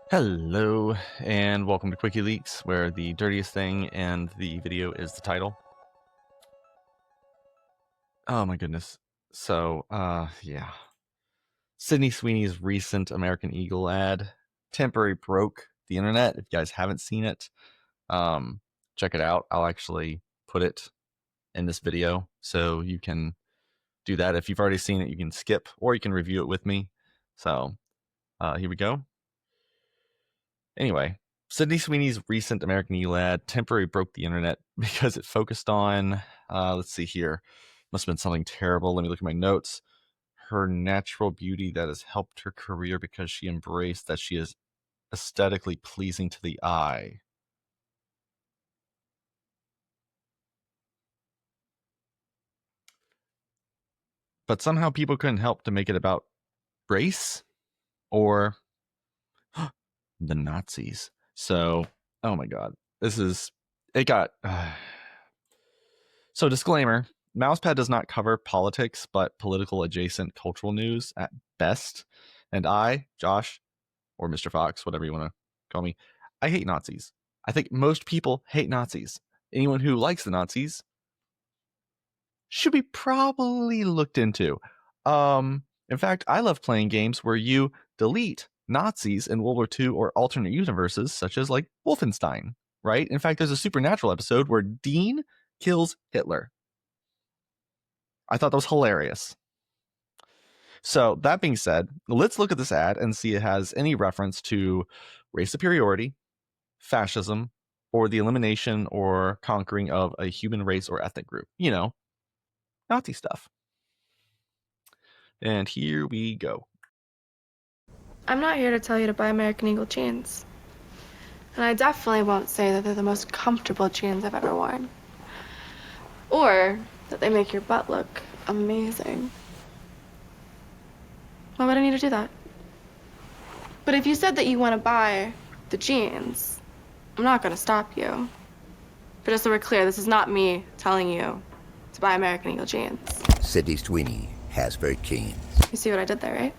Hello, and welcome to Quickie Leaks, where the dirtiest thing in the video is the title. Oh my goodness. So, yeah. Sydney Sweeney's recent American Eagle ad temporarily broke the internet. If you guys haven't seen it, check it out. I'll actually put it in this video so you can do that. If you've already seen it, you can skip, or you can review it with me. So, here we go. Anyway, Sydney Sweeney's recent American Eagle ad temporarily broke the internet because it focused on, let's see here, must have been something terrible. Let me look at my notes. Her natural beauty that has helped her career because she embraced that she is aesthetically pleasing to the eye. But somehow people couldn't help to make it about race or the Nazis. So, oh my God, it got. So, disclaimer, Mousepad does not cover politics, but political adjacent cultural news at best. And I, Josh, or Mr. Fox, whatever you want to call me, I hate Nazis. I think most people hate Nazis. Anyone who likes the Nazis should be probably looked into. In fact, I love playing games where you delete Nazis in World War II or alternate universes, such as like Wolfenstein, right? In fact, there's a Supernatural episode where Dean kills Hitler. I thought that was hilarious. So that being said, let's look at this ad and see if it has any reference to race superiority, fascism, or the elimination or conquering of a human race or ethnic group. You know, Nazi stuff. And here we go. I'm not here to tell you to buy American Eagle jeans. And I definitely won't say that they're the most comfortable jeans I've ever worn. Or that they make your butt look amazing. Why would I need to do that? But if you said that you want to buy the jeans, I'm not going to stop you. But just so we're clear, this is not me telling you to buy American Eagle jeans. Sydney Sweeney has very keen. You see what I did there, right?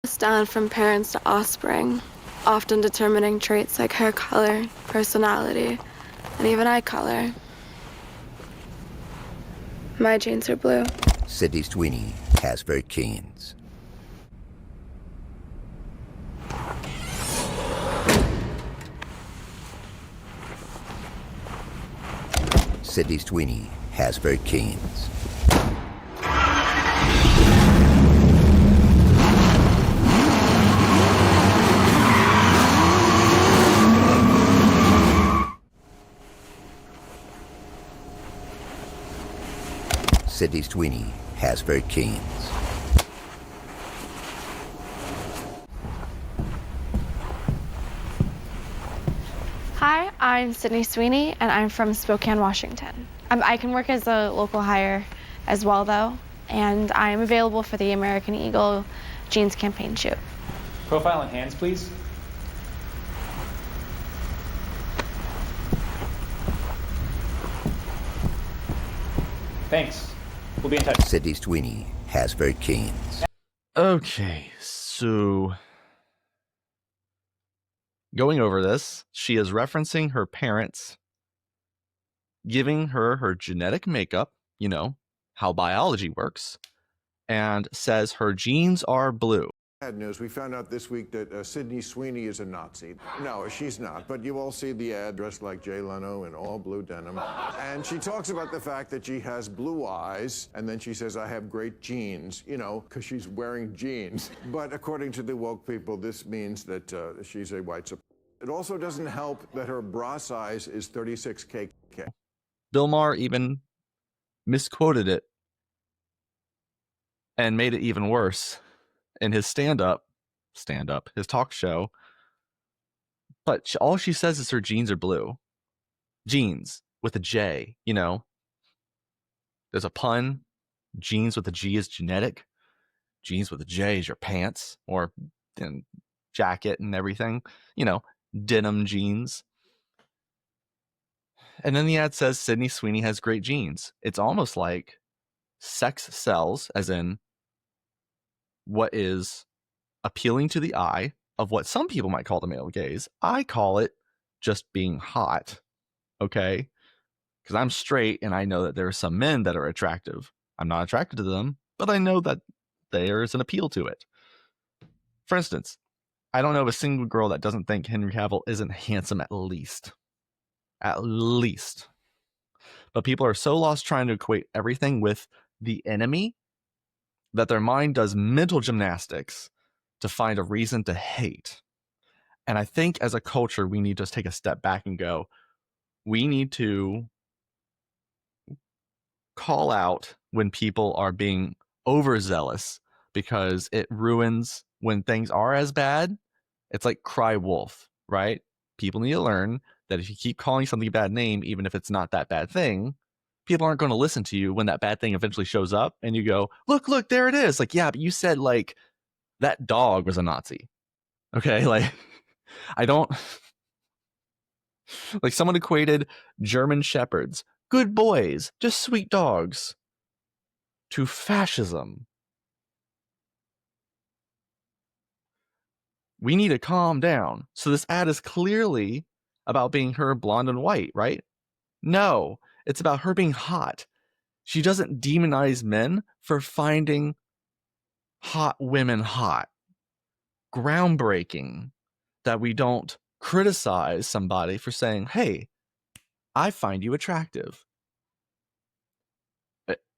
Passed down from parents to offspring, often determining traits like hair color, personality, and even eye color. My jeans are blue. Sydney Sweeney has very keens. Sydney Sweeney has very keens. Sydney Sweeney has very keens. Hi, I'm Sydney Sweeney, and I'm from Spokane, Washington. I can work as a local hire as well, though, and I'm available for the American Eagle jeans campaign shoot. Profile and hands, please. Thanks. We'll be in touch. Sydney Sweeney has very keens. Okay, so going over this, she is referencing her parents giving her her genetic makeup, you know, how biology works, and says her genes are blue. Bad news. We found out this week that Sydney Sweeney is a Nazi. No, she's not, but you all see the ad dressed like Jay Leno in all blue denim. And she talks about the fact that she has blue eyes, and then she says, I have great genes, you know, because she's wearing jeans. But according to the woke people, this means that she's a white supremacist. It also doesn't help that her bra size is 36K. Bill Maher even misquoted it and made it even worse in his his talk show. But all she says is her jeans are blue. Jeans with a J, you know. There's a pun. Jeans with a G is genetic. Jeans with a J is your pants or jacket and everything. You know, denim jeans. And then the ad says Sydney Sweeney has great genes. It's almost like sex sells, as in what is appealing to the eye of what some people might call the male gaze. I call it just being hot, okay? Because I'm straight and I know that there are some men that are attractive. I'm not attracted to them, but I know that there is an appeal to it. For instance, I don't know of a single girl that doesn't think Henry Cavill isn't handsome at least. At least. But people are so lost trying to equate everything with the enemy that their mind does mental gymnastics to find a reason to hate. And I think as a culture, we need to just take a step back and go, we need to call out when people are being overzealous because it ruins when things are as bad. It's like cry wolf, right? People need to learn that if you keep calling something a bad name, even if it's not that bad thing, people aren't going to listen to you when that bad thing eventually shows up and you go, look, there it is. Like, yeah, but you said like that dog was a Nazi. Okay, like I don't like someone equated German shepherds, good boys, just sweet dogs, to fascism. We need to calm down. So this ad is clearly about being her blonde and white, right? No, it's about her being hot. She doesn't demonize men for finding hot women hot. Groundbreaking that we don't criticize somebody for saying, hey, I find you attractive.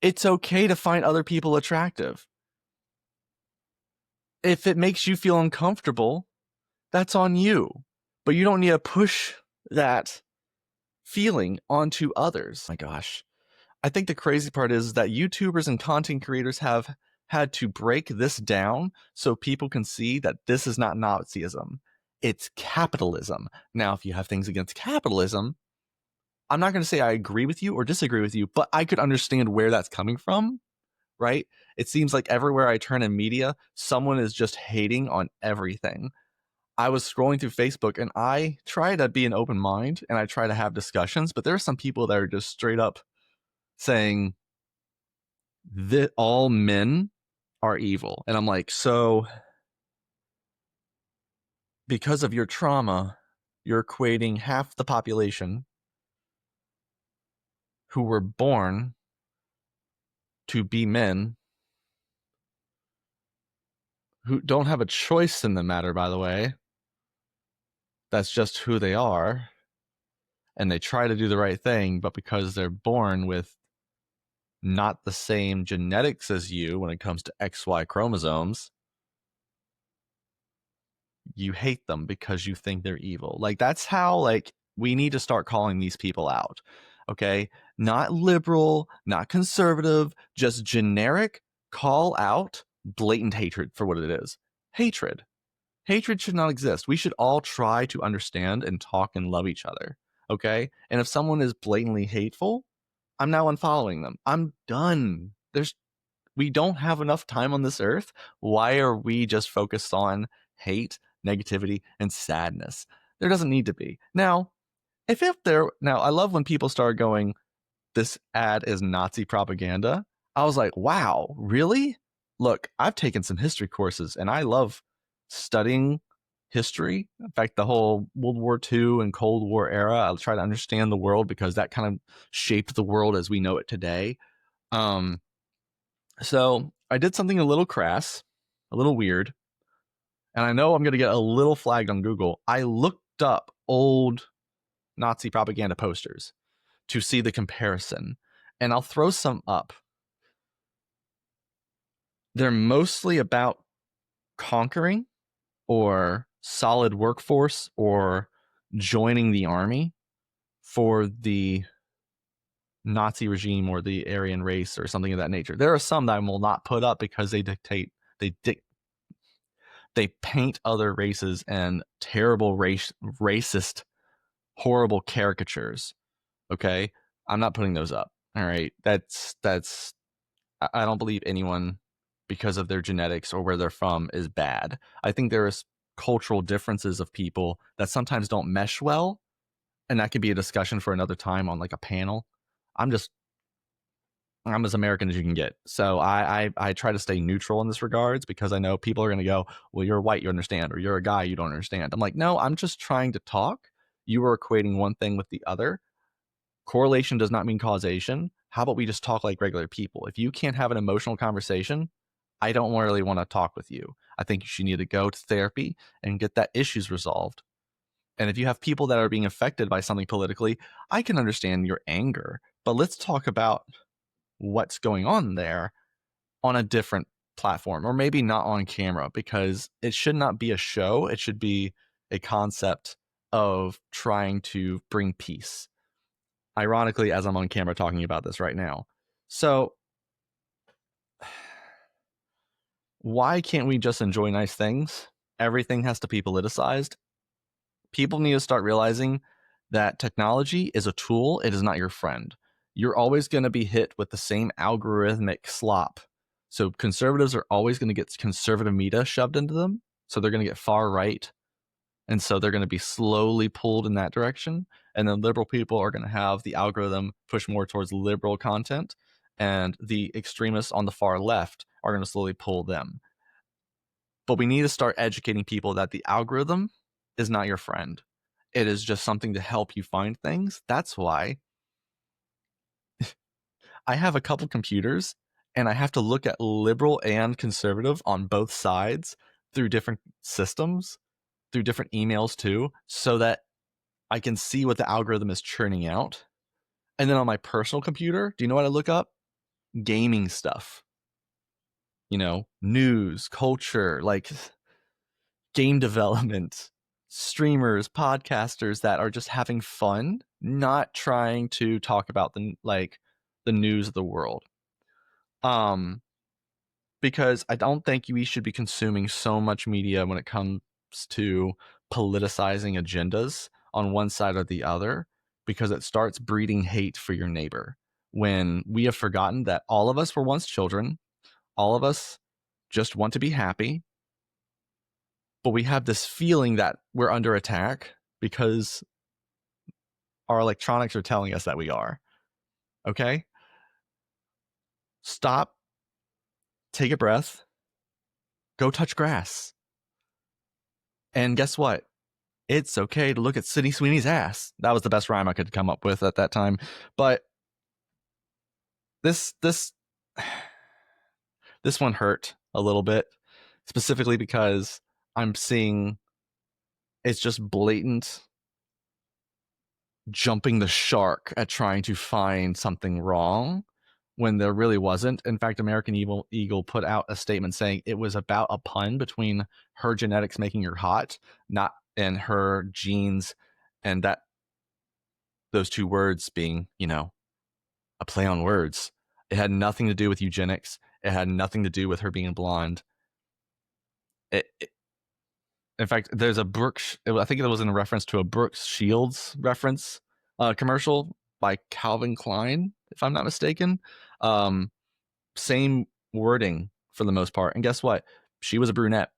It's okay to find other people attractive. If it makes you feel uncomfortable, that's on you. But you don't need to push that feeling onto others. My gosh. I think the crazy part is that YouTubers and content creators have had to break this down so people can see that this is not Nazism. It's capitalism. Now, if you have things against capitalism, I'm not going to say I agree with you or disagree with you, but I could understand where that's coming from, right? It seems like everywhere I turn in media, someone is just hating on everything. I was scrolling through Facebook and I try to be an open mind and I try to have discussions, but there are some people that are just straight up saying that all men are evil. And I'm like, so because of your trauma, you're equating half the population who were born to be men, who don't have a choice in the matter, by the way. That's just who they are. And they try to do the right thing, but because they're born with not the same genetics as you when it comes to XY chromosomes, you hate them because you think they're evil. Like, that's how, like, we need to start calling these people out. Okay? Not liberal, not conservative, just generic call out blatant hatred for what it is. Hatred. Hatred should not exist. We should all try to understand and talk and love each other. Okay? And if someone is blatantly hateful, I'm now unfollowing them. I'm done. We don't have enough time on this earth. Why are we just focused on hate, negativity, and sadness? There doesn't need to be. Now, I love when people start going, this ad is Nazi propaganda. I was like, wow, really? Look, I've taken some history courses and I love studying history. In fact, the whole World War II and Cold War era, I'll try to understand the world because that kind of shaped the world as we know it today. So I did something a little crass, a little weird, and I know I'm going to get a little flagged on Google. I looked up old Nazi propaganda posters to see the comparison, and I'll throw some up. They're mostly about conquering or solid workforce or joining the army for the Nazi regime or the Aryan race or something of that nature. There are some that I will not put up because they paint other races and terrible racist, horrible caricatures. Okay, I'm not putting those up. All right, that's I don't believe anyone because of their genetics or where they're from is bad. I think there is cultural differences of people that sometimes don't mesh well, and that could be a discussion for another time on like a panel. I'm just I'm as American as you can get. So I try to stay neutral in this regards because I know people are going to go, well, you're white, you understand, or you're a guy, you don't understand. I'm like, no, I'm just trying to talk. You are equating one thing with the other. Correlation does not mean causation. How about we just talk like regular people? If you can't have an emotional conversation, I don't really want to talk with you. I think you should need to go to therapy and get that issues resolved. And if you have people that are being affected by something politically, I can understand your anger, but let's talk about what's going on there on a different platform, or maybe not on camera, because it should not be a show. It should be a concept of trying to bring peace. Ironically, as I'm on camera talking about this right now. So why can't we just enjoy nice things? Everything has to be politicized. People need to start realizing that technology is a tool. It is not your friend. You're always going to be hit with the same algorithmic slop. So conservatives are always going to get conservative media shoved into them. So they're going to get far right. And so they're going to be slowly pulled in that direction. And then liberal people are going to have the algorithm push more towards liberal content. And the extremists on the far left are going to slowly pull them. But we need to start educating people that the algorithm is not your friend. It is just something to help you find things. That's why I have a couple computers and I have to look at liberal and conservative on both sides through different systems, through different emails too, so that I can see what the algorithm is churning out. And then on my personal computer, do you know what I look up? Gaming stuff. You know, news, culture, like game development, streamers, podcasters that are just having fun, not trying to talk about the news of the world. Because I don't think we should be consuming so much media when it comes to politicizing agendas on one side or the other, because it starts breeding hate for your neighbor. When we have forgotten that all of us were once children, all of us just want to be happy, but we have this feeling that we're under attack because our electronics are telling us that we are. Okay? Stop, take a breath, go touch grass. And guess what? It's okay to look at Sydney Sweeney's ass. That was the best rhyme I could come up with at that time. But this one hurt a little bit, specifically because I'm seeing it's just blatant jumping the shark at trying to find something wrong when there really wasn't. In fact, American Eagle put out a statement saying it was about a pun between her genetics making her hot, not in her genes, and that those two words being, you know, a play on words. It had nothing to do with eugenics. It had nothing to do with her being blonde. In fact, there's a Brooks, I think it was in reference to a Brooks Shields reference commercial by Calvin Klein, if I'm not mistaken. Same wording for the most part. And guess what? She was a brunette.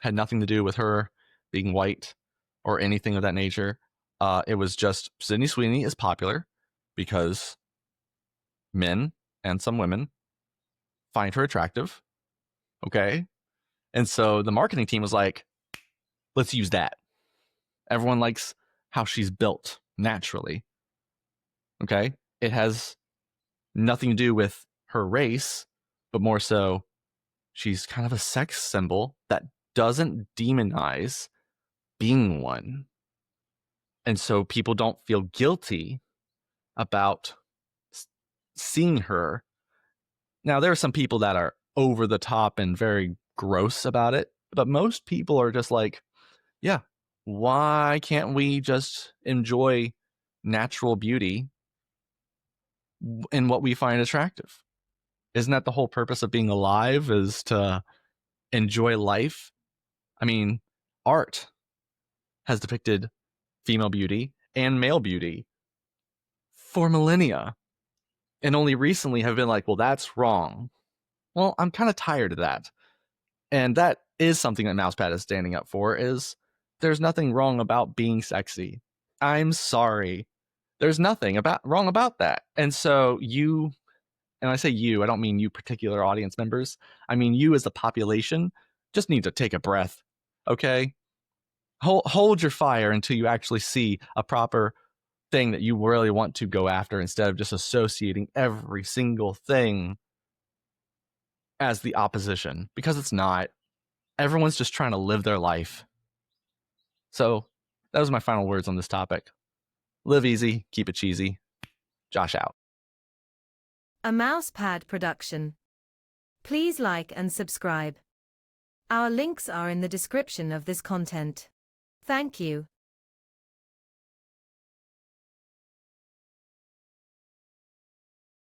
Had nothing to do with her being white or anything of that nature. It was just Sydney Sweeney is popular because men and some women find her attractive. Okay. And so the marketing team was like, let's use that. Everyone likes how she's built naturally. Okay. It has nothing to do with her race, but more so she's kind of a sex symbol that doesn't demonize being one. And so people don't feel guilty about seeing her. Now, there are some people that are over the top and very gross about it, but most people are just like, yeah, why can't we just enjoy natural beauty in what we find attractive? Isn't that the whole purpose of being alive, is to enjoy life? I mean, art has depicted female beauty and male beauty for millennia, and only recently have been like, well, that's wrong. Well, I'm kind of tired of that. And that is something that Mousepad is standing up for, is there's nothing wrong about being sexy. I'm sorry. There's nothing wrong about that. And so you, and I say you, I don't mean you particular audience members. I mean you as the population just need to take a breath, okay? Hold your fire until you actually see a proper thing that you really want to go after, instead of just associating every single thing as the opposition, because it's not. Everyone's just trying to live their life. So that was my final words on this topic. Live easy, keep it cheesy. Josh out. A Mousepad production. Please like and subscribe. Our links are in the description of this content. Thank you.